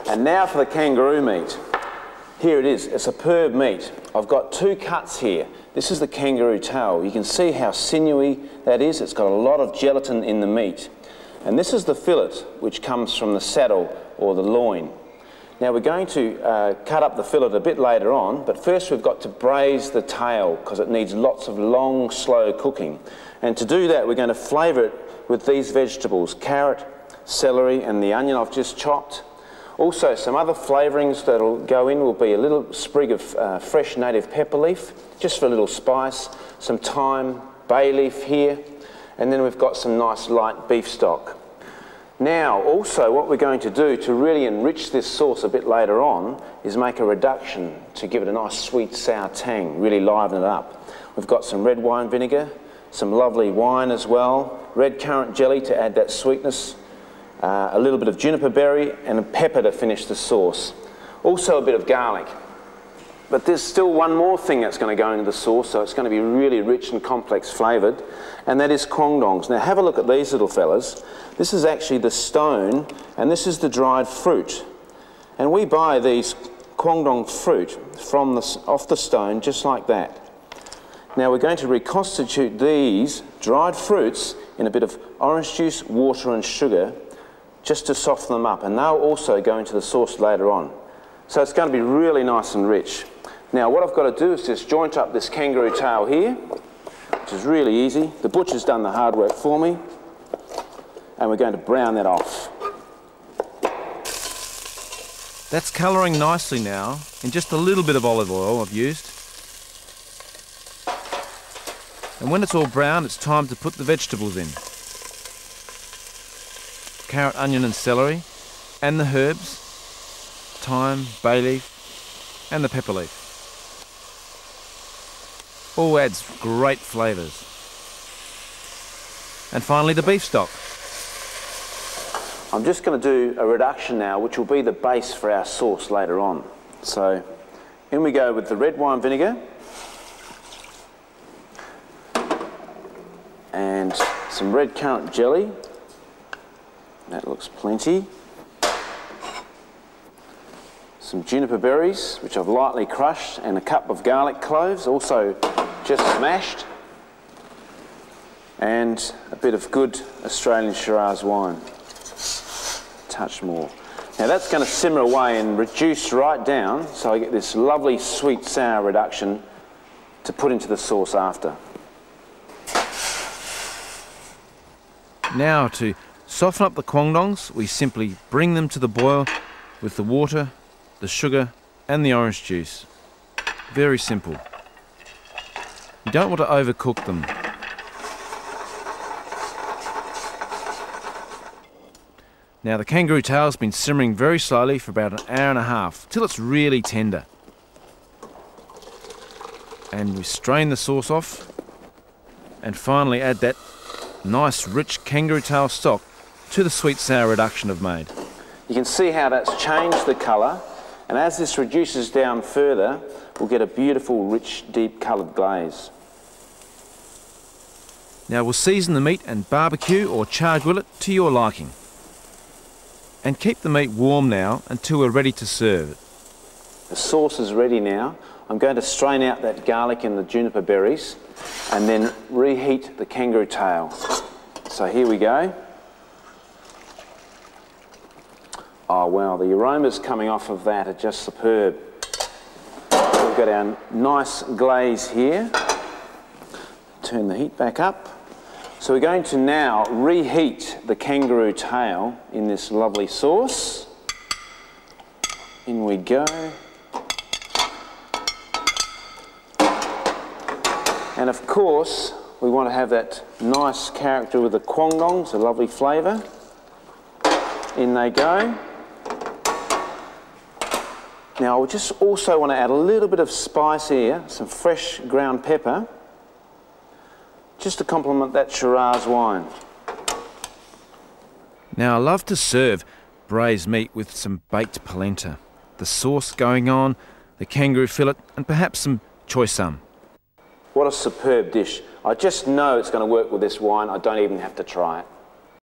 And now for the kangaroo meat. Here it is, a superb meat. I've got 2 cuts here. This is the kangaroo tail. You can see how sinewy that is. It's got a lot of gelatin in the meat. And this is the fillet, which comes from the saddle or the loin. Now we're going to cut up the fillet a bit later on, but first we've got to braise the tail because it needs lots of long, slow cooking. And to do that, we're going to flavour it with these vegetables: carrot, celery, and the onion I've just chopped. Also, some other flavourings that'll go in will be a little sprig of fresh native pepper leaf, just for a little spice, some thyme, bay leaf here, and then we've got some nice light beef stock. Now, also what we're going to do to really enrich this sauce a bit later on is make a reduction to give it a nice sweet sour tang, really liven it up. We've got some red wine vinegar, some lovely wine as well, red currant jelly to add that sweetness, a little bit of juniper berry and a pepper to finish the sauce. Also a bit of garlic. But there's still one more thing that's going to go into the sauce, so it's going to be really rich and complex flavoured, and that is kwangdongs. Now have a look at these little fellas. This is actually the stone, and this is the dried fruit. And we buy these kwangdong fruit from off the stone just like that. Now we're going to reconstitute these dried fruits in a bit of orange juice, water and sugar, just to soften them up, and they'll also go into the sauce later on. So it's going to be really nice and rich. Now what I've got to do is just joint up this kangaroo tail here, which is really easy. The butcher's done the hard work for me, and we're going to brown that off. That's colouring nicely now in just a little bit of olive oil I've used. And when it's all brown, it's time to put the vegetables in. Carrot, onion and celery, and the herbs, thyme, bay leaf, and the pepper leaf. All adds great flavours. And finally the beef stock. I'm just going to do a reduction now, which will be the base for our sauce later on. So in we go with the red wine vinegar and some red currant jelly. That looks plenty. Some juniper berries, which I've lightly crushed, and a cup of garlic cloves, also just smashed, and a bit of good Australian Shiraz wine. Touch more. Now that's going to simmer away and reduce right down, so I get this lovely sweet sour reduction to put into the sauce after. Now to soften up the kwangdongs, we simply bring them to the boil with the water, the sugar and the orange juice. Very simple. You don't want to overcook them. Now the kangaroo tail's been simmering very slowly for about an hour and a half, till it's really tender. And we strain the sauce off and finally add that nice rich kangaroo tail stock to the sweet sour reduction I've made. You can see how that's changed the colour, and as this reduces down further, we'll get a beautiful, rich, deep coloured glaze. Now we'll season the meat and barbecue or char grill it to your liking. And keep the meat warm now until we're ready to serve it. The sauce is ready now. I'm going to strain out that garlic and the juniper berries and then reheat the kangaroo tail. So here we go. Oh wow, the aromas coming off of that are just superb. We've got our nice glaze here. Turn the heat back up. So we're going to now reheat the kangaroo tail in this lovely sauce. In we go. And of course, we want to have that nice character with the kwangdongs, a lovely flavour. In they go. Now I just also want to add a little bit of spice here, some fresh ground pepper, just to complement that Shiraz wine. Now I love to serve braised meat with some baked polenta, the sauce going on, the kangaroo fillet and perhaps some choy sum. What a superb dish. I just know it's going to work with this wine. I don't even have to try it.